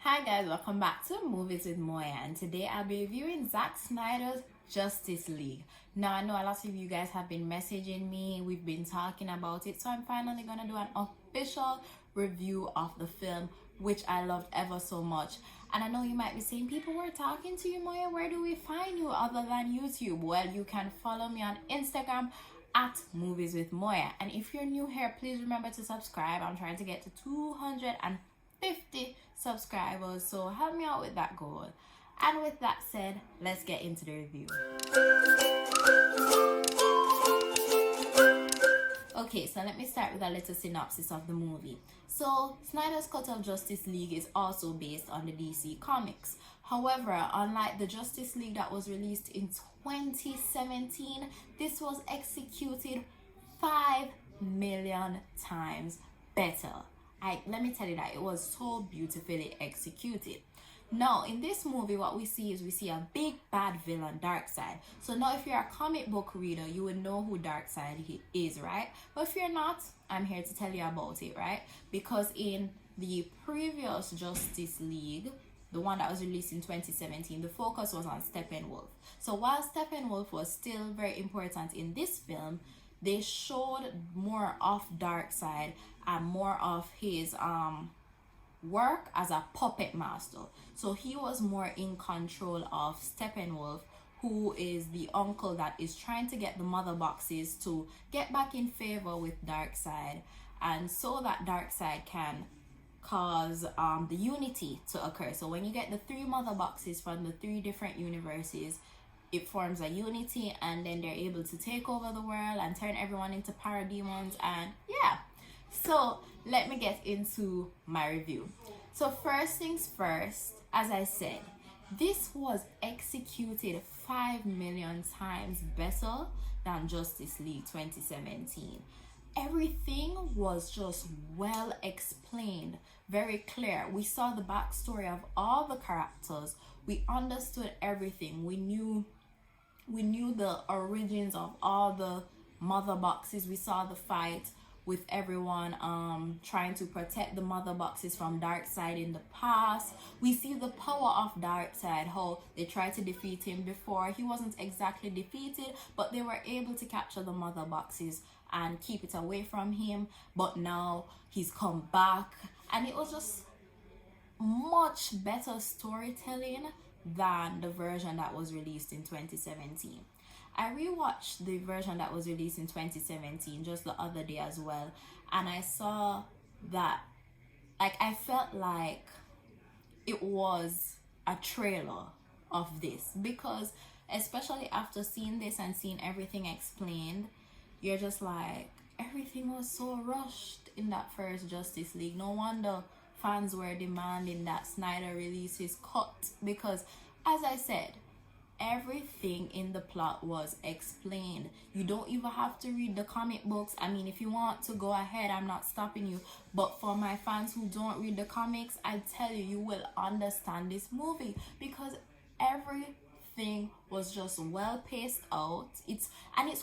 Hi guys, welcome back to Movies with Moya, and today I'll be reviewing Zack Snyder's Justice League. Now I know a lot of you guys have been messaging me, we've been talking about it, so I'm finally gonna do an official review of the film, which I loved ever so much. And I know you might be saying, people were talking to you, Moya, where do we find you other than YouTube? Well, you can follow me on Instagram at Movies with Moya, and if you're new here, please remember to subscribe. I'm trying to get to 250 subscribers, so help me out with that goal. And with that said, let's get into the review. Okay, so let me start with a little synopsis of the movie. So Snyder's Cut of Justice League is also based on the DC comics. However, unlike the Justice League that was released in 2017, this was executed 5 million times better. Let me tell you that it was so beautifully executed. Now, in this movie, what we see is a big bad villain, Darkseid. So now, if you're a comic book reader, you would know who Darkseid is, right? But if you're not, I'm here to tell you about it, right? Because in the previous Justice League, the one that was released in 2017, the focus was on Steppenwolf. So while Steppenwolf was still very important in this film, they showed more of Darkseid and more of his work as a puppet master. So he was more in control of Steppenwolf, who is the uncle that is trying to get the mother boxes to get back in favor with Darkseid, and so that Darkseid can cause the unity to occur. So when you get the 3 mother boxes from the 3 different universes, it forms a unity, and then they're able to take over the world and turn everyone into parademons. And yeah, so let me get into my review. So first things first, as I said, this was executed 5 million times better than Justice League 2017. Everything was just well explained, very clear. We saw the backstory of all the characters. We understood everything. We knew the origins of all the mother boxes. We saw the fight with everyone trying to protect the mother boxes from Darkseid in the past. We see the power of Darkseid, how they tried to defeat him before. He wasn't exactly defeated, but they were able to capture the mother boxes and keep it away from him. But now he's come back, and it was just much better storytelling than the version that was released in 2017. I rewatched the version that was released in 2017 just the other day as well, and I saw that, I felt like it was a trailer of this, because especially after seeing this and seeing everything explained, you're just like, everything was so rushed in that first Justice League. No wonder fans were demanding that Snyder release his cut, because as I said, everything in the plot was explained. You don't even have to read the comic books. I mean, if you want to go ahead, I'm not stopping you, but for my fans who don't read the comics, I tell you, you will understand this movie, because everything was just well paced out. It's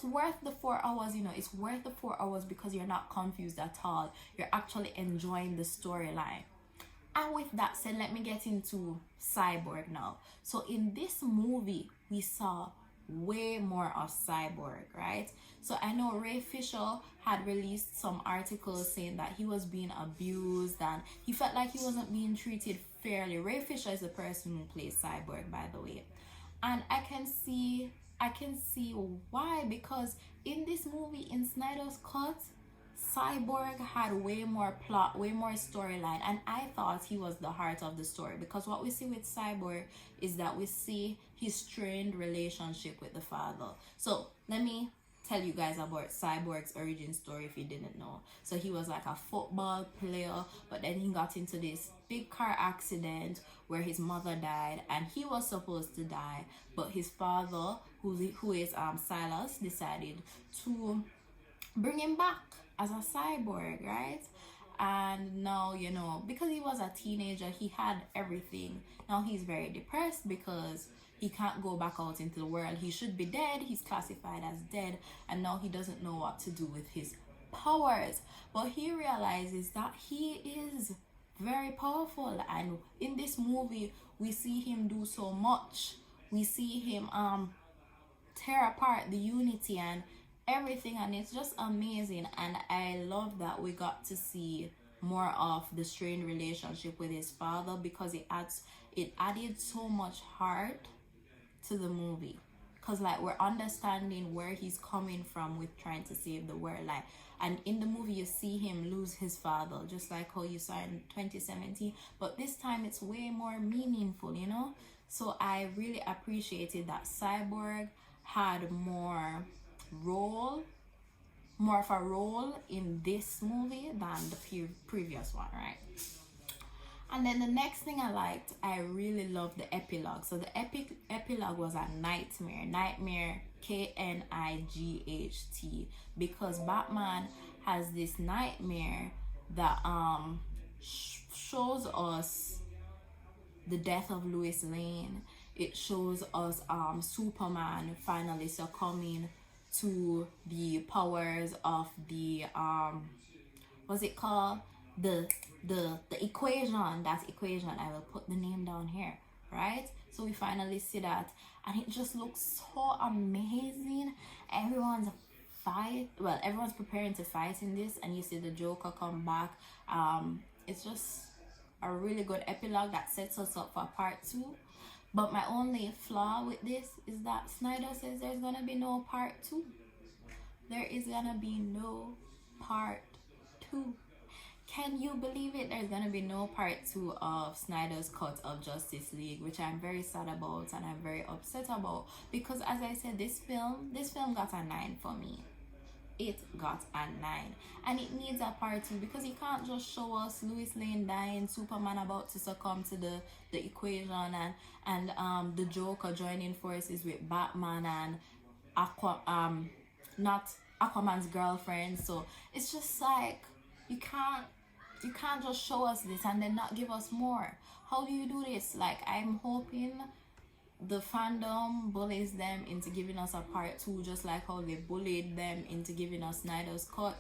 worth the 4 hours. It's worth the 4 hours because you're not confused at all. You're actually enjoying the storyline. And with that said, let me get into Cyborg now. So in this movie, we saw way more of Cyborg, right? So I know Ray Fisher had released some articles saying that he was being abused and he felt like he wasn't being treated fairly. Ray Fisher is the person who plays Cyborg, by the way. And I can see why, because in this movie, in Snyder's Cut, Cyborg had way more plot, way more storyline, and I thought he was the heart of the story, because what we see with Cyborg is that we see his strained relationship with the father. So let me tell you guys about Cyborg's origin story if you didn't know. So he was like a football player, but then he got into this big car accident where his mother died, and he was supposed to die, but his father, who is Silas, decided to bring him back as a cyborg, right? And now, because he was a teenager, he had everything. Now he's very depressed because he can't go back out into the world. He should be dead. He's classified as dead, and now he doesn't know what to do with his powers. But he realizes that he is very powerful. And in this movie we see him do so much. We see him tear apart the unity and everything, and it's just amazing. And I love that we got to see more of the strained relationship with his father, because it added so much heart to the movie, because like we're understanding where he's coming from with trying to save the world. Like, and in the movie you see him lose his father, just like how you saw in 2017, but this time it's way more meaningful, you know. So I really appreciated that Cyborg had more of a role in this movie than the previous one, right? And then the next thing I really loved the epilogue. So the epilogue was a nightmare, KNIGHT, because Batman has this nightmare that shows us the death of Lois Lane. It shows us Superman finally succumbing to the powers of the what's it called, the equation. That's equation. I will put the name down here, right? So we finally see that, and it just looks so amazing. Everyone's preparing to fight in this, and you see the Joker come back. It's just a really good epilogue that sets us up for part 2. But my only flaw with this is that Snyder says there's gonna be no part 2. There is gonna be no part 2. Can you believe it? There's gonna be no part 2 of Snyder's cut of Justice League, which I'm very sad about and I'm very upset about, because as I said, this film got a 9 for me. It got a 9, and it needs a part 2, because you can't just show us Lois Lane dying, Superman about to succumb to the equation, and the Joker joining forces with Batman and not Aquaman's girlfriend. So it's just like you can't just show us this and then not give us more. How do you do this? Like, I'm hoping the fandom bullies them into giving us a part 2, just like how they bullied them into giving us Snyder's cut,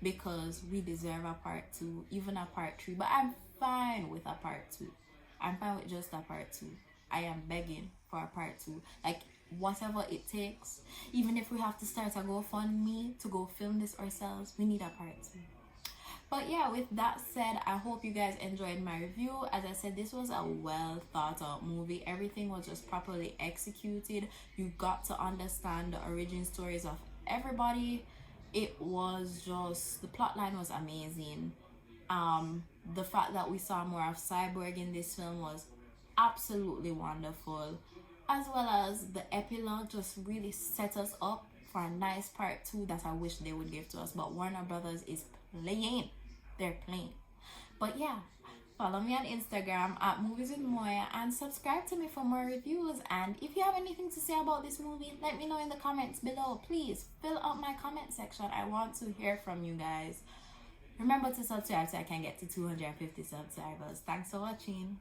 because we deserve a part 2, even a part 3. But I'm fine with a part 2. I'm fine with just a part 2. I am begging for a part 2. Like, whatever it takes, even if we have to start a GoFundMe to go film this ourselves, we need a part 2. But yeah, with that said, I hope you guys enjoyed my review. As I said, this was a well thought out movie. Everything was just properly executed. You got to understand the origin stories of everybody. It was just, the plot line was amazing. The fact that we saw more of Cyborg in this film was absolutely wonderful, as well as the epilogue just really set us up for a nice part 2 that I wish they would give to us, but Warner Brothers is playing. They're playing. But yeah, follow me on Instagram at Movies with Moya, and subscribe to me for more reviews. And if you have anything to say about this movie, let me know in the comments below. Please fill up my comment section. I want to hear from you guys. Remember to subscribe so I can get to 250 subscribers. Thanks for watching.